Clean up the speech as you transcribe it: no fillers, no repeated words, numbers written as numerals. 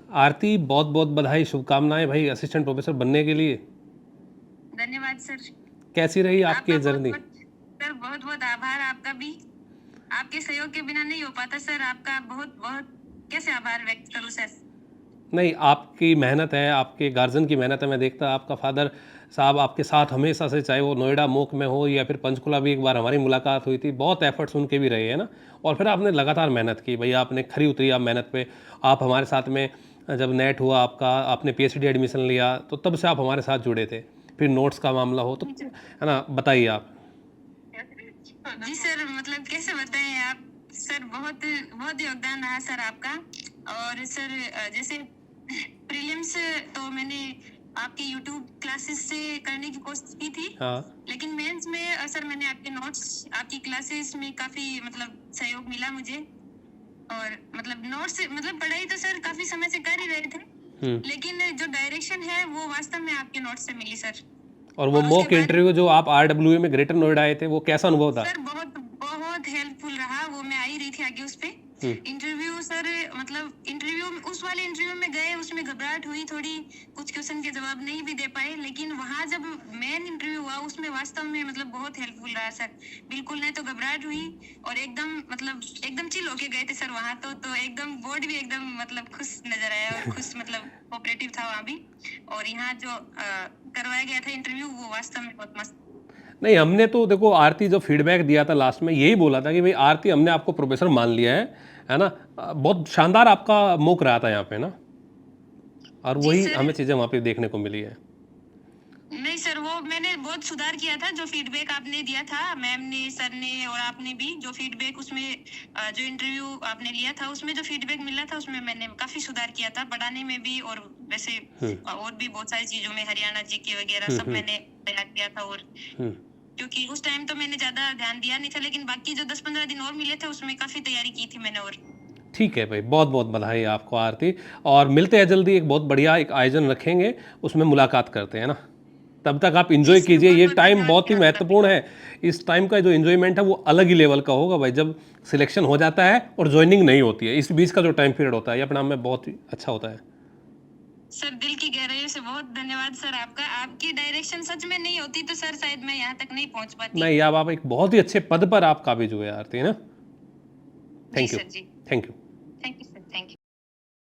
आरती, बहुत बहुत बधाई, शुभकामनाएं भाई असिस्टेंट प्रोफेसर बनने के लिए। धन्यवाद सर। कैसी रही आपकी आपका ये बहुत जर्नी? बहुत सर, बहुत बहुत आभार आपका भी। आपके सहयोग के बिना नहीं हो पाता सर। आपका बहुत बहुत कैसे आभार व्यक्त करूं सर। नहीं, आपकी मेहनत है, आपके गार्जियन की मेहनत है। मैं देखता आपका फादर साहब आपके साथ हमेशा से, चाहे वो नोएडा मोक में हो या फिर पंचकुला, भी एक बार हमारी मुलाकात हुई थी, बहुत एफर्ट्स उनके भी रहे हैं ना। और फिर आपने लगातार मेहनत की भैया, आपने खरी उतरी आप मेहनत पे। आप हमारे साथ में जब नेट हुआ आपका, आपने पीएचडी एडमिशन लिया, तो तब से आप हमारे साथ जुड़े थे। फिर नोट्स का मामला हो तो, है ना, बताइए आप। जी सर, मतलब कैसे बताएं आप सर, बहुत बहुत योगदान रहा सर आपका। और सर जैसे प्रीलिम्स तो मैंने आपके यूट्यूब क्लासेस से करने की कोशिश की थी। हाँ। लेकिन मेंस में सर मैंने आपके नोट्स, आपकी क्लासेस में काफी मतलब सहयोग मिला मुझे। और मतलब नोट्स मतलब पढ़ाई तो सर काफी समय से कर ही रहे थे, लेकिन जो डायरेक्शन है वो वास्तव में आपके नोट्स से मिली सर। और वो और उसके मॉक बाद इंटरव्यू जो आप आरडब्ल्यू में ग्रेटर नोएडा आए थे, वो कैसा अनुभव था? सर बहुत बहुत हेल्पफुल रहा। वो मैं आई रही थी आगे उस पे इंटरव्यू सर। मतलब इंटरव्यू, उस वाले इंटरव्यू में गए, उसमें घबराहट हुई थोड़ी, कुछ क्वेश्चन के जवाब नहीं भी दे पाए। लेकिन वहां जब मेन इंटरव्यू हुआ उसमें वास्तव में मतलब बहुत हेल्पफुल रहा सर। बिल्कुल नहीं तो घबराहट हुई, और एकदम मतलब एकदम चिल होके गए थे सर वहां तो एकदम बोर्ड भी एकदम मतलब खुश नजर आया, और खुश मतलब कोऑपरेटिव था वहां भी। और यहाँ जो करवाया गया था इंटरव्यू वो वास्तव में बहुत मस्त। नहीं, हमने तो देखो आरती जो फीडबैक दिया था लास्ट में, यही बोला था कि भाई आरती, हमने आपको प्रोफेसर मान लिया है ना। बहुत शानदार आपका मोक रहा था यहाँ पे ना, और जी वही सर। हमें चीज़ें वहाँ पे देखने को मिली है। नहीं सर, वो मैंने बहुत सुधार किया था। जो फीडबैक आपने दिया था, मैम ने, सर ने और आपने भी जो फीडबैक उसमें जो इंटरव्यू आपने लिया था उसमें जो फीडबैक मिला था उसमें मैंने काफी सुधार किया था, पढ़ाने में भी और वैसे और भी बहुत सारी चीजों में, हरियाणा जीके वगैरह सब मैंने तैयार किया था। और क्योंकि उस टाइम तो मैंने ज्यादा ध्यान दिया नहीं था, लेकिन बाकी जो 10-15 दिन और मिले थे उसमें काफी तैयारी की थी मैंने। और ठीक है भाई, बहुत बहुत बधाई आपको आरती। और मिलते हैं जल्दी, एक बहुत बढ़िया एक आयोजन रखेंगे, उसमें मुलाकात करते हैं ना। तब तक आप जी इंजॉय सर, कीजिए, बहुत ये बहुत टाइम धन्यवाद बहुत ही सर आपका भी। महत्वपूर्ण है। इस टाइम का जो इन्जॉयमेंट है वो अलग ही लेवल का होगा भाई, जब सिलेक्शन हो जाता है और ज्वाइनिंग नहीं होती है। इस बीच का जो टाइम पीरियड होता है, ये अपने आप में बहुत ही अच्छा होता है। सर दिल की गहराइयों से बहुत धन्यवाद सर आपका। आपकी डायरेक्शन सच में नहीं होती तो सर शायद मैं यहाँ तक नहीं पहुँच पाती। नहीं, अब आप एक बहुत ही अच्छे पद पर आप काबिज हुए आरती, है ना। जी थैंक यू। सर जी। Thank you. Thank you sir.